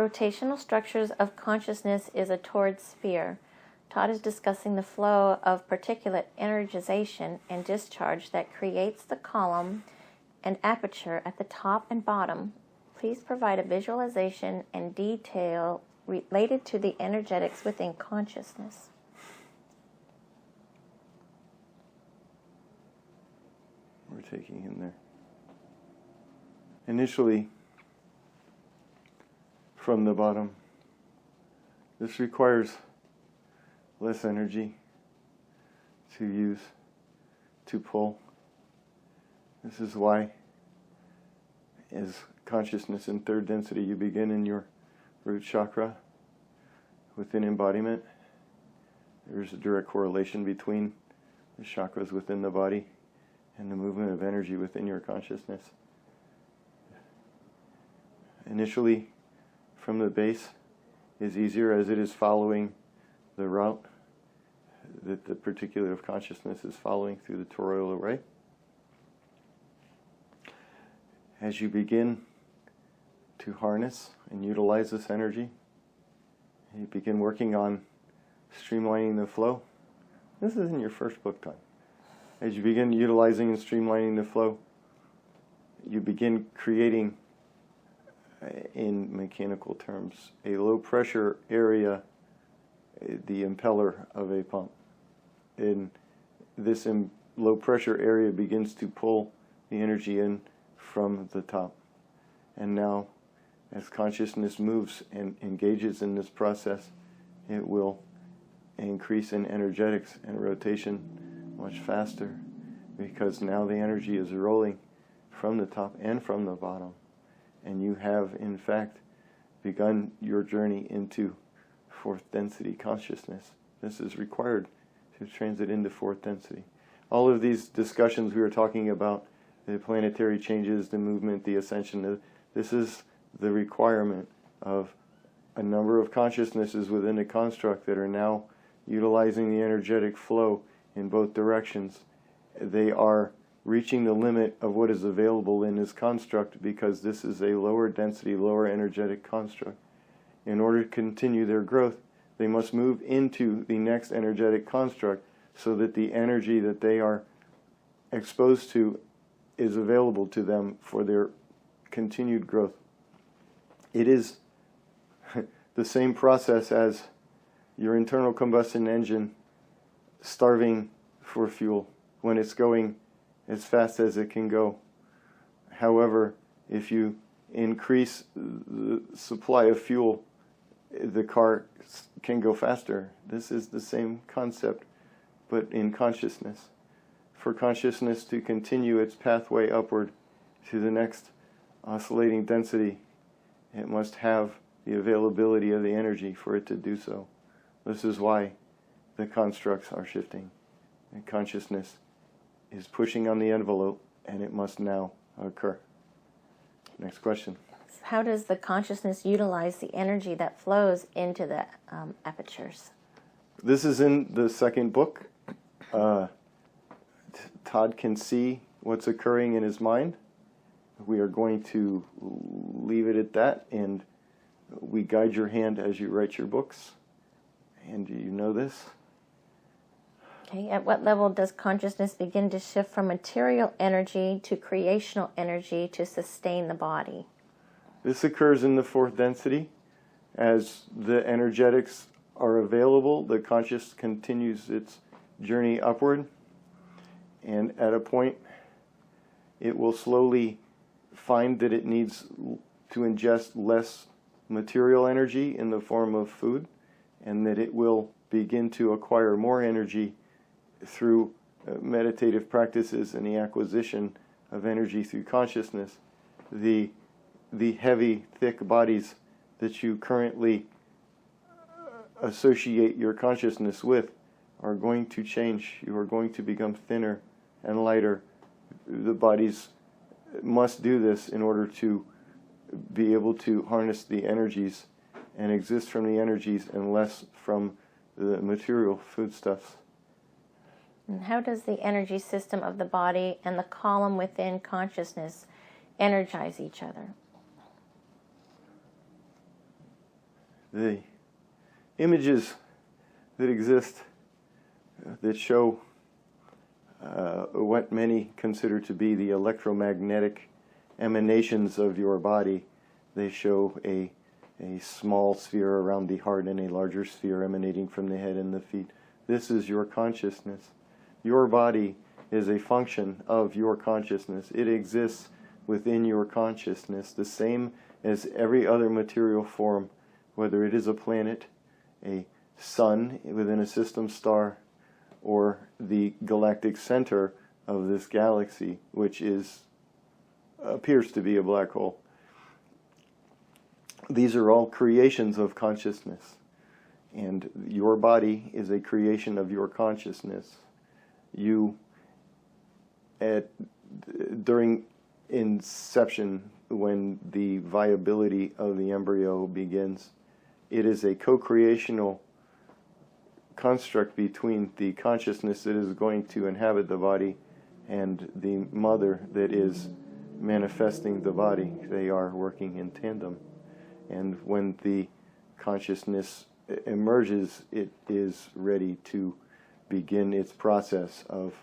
rotational structures of consciousness is a torrid sphere. Todd is discussing the flow of particulate energization and discharge that creates the column and aperture at the top and bottom. Please provide a visualization and detail related to the energetics within consciousness. We're taking in there. Initially, from the bottom, this requires less energy to use, to pull. This is why, as consciousness in third density, you begin in your root chakra within embodiment. There's a direct correlation between the chakras within the body and the movement of energy within your consciousness. Initially, from the base is easier as it is following the route that the particulate of consciousness is following through the toroidal array. As you begin to harness and utilize this energy, you begin working on streamlining the flow. This is in your first book time. As you begin utilizing and streamlining the flow, you begin creating, in mechanical terms, a low pressure area, the impeller of a pump. And this low pressure area begins to pull the energy in from the top. And now, as consciousness moves and engages in this process, it will increase in energetics and rotation much faster, because now the energy is rolling from the top and from the bottom. And you have, in fact, begun your journey into fourth density consciousness. This is required to transit into fourth density. All of these discussions we were talking about, the planetary changes, the movement, the ascension, this is the requirement of a number of consciousnesses within a construct that are now utilizing the energetic flow in both directions. They are reaching the limit of what is available in this construct, because this is a lower density, lower energetic construct. In order to continue their growth, they must move into the next energetic construct so that the energy that they are exposed to is available to them for their continued growth. It is the same process as your internal combustion engine starving for fuel when it's going as fast as it can go. However, if you increase the supply of fuel, the car can go faster. This is the same concept, but in consciousness. For consciousness to continue its pathway upward to the next oscillating density, it must have the availability of the energy for it to do so. This is why the constructs are shifting. And consciousness is pushing on the envelope, and it must now occur. Next question. How does the consciousness utilize the energy that flows into the apertures? This is in the second book. Todd can see what's occurring in his mind. We are going to leave it at that, and we guide your hand as you write your books. And do you know this? Okay. At what level does consciousness begin to shift from material energy to creational energy to sustain the body? This occurs in the fourth density. As the energetics are available, the conscious continues its journey upward. And at a point, it will slowly find that it needs to ingest less material energy in the form of food, and that it will begin to acquire more energy through meditative practices and the acquisition of energy through consciousness. The heavy, thick bodies that you currently associate your consciousness with are going to change. You are going to become thinner and lighter. The bodies must do this in order to be able to harness the energies and exist from the energies and less from the material foodstuffs. And how does the energy system of the body and the column within consciousness energize each other? The images that exist that show what many consider to be the electromagnetic emanations of your body, they show a small sphere around the heart and a larger sphere emanating from the head and the feet. This is your consciousness. Your body is a function of your consciousness. It exists within your consciousness, the same as every other material form, whether it is a planet, a sun within a system star, or the galactic center of this galaxy, which appears to be a black hole. These are all creations of consciousness, and your body is a creation of your consciousness. During inception, when the viability of the embryo begins, it is a co-creational construct between the consciousness that is going to inhabit the body and the mother that is manifesting the body. They are working in tandem. And when the consciousness emerges, it is ready to begin its process of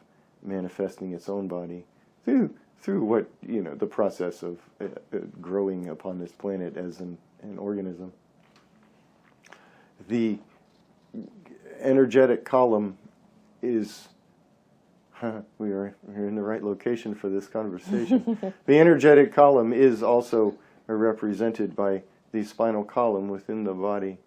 manifesting its own body through what, the process of growing upon this planet as an organism. The energetic column is, we're in the right location for this conversation. The energetic column is also represented by the spinal column within the body.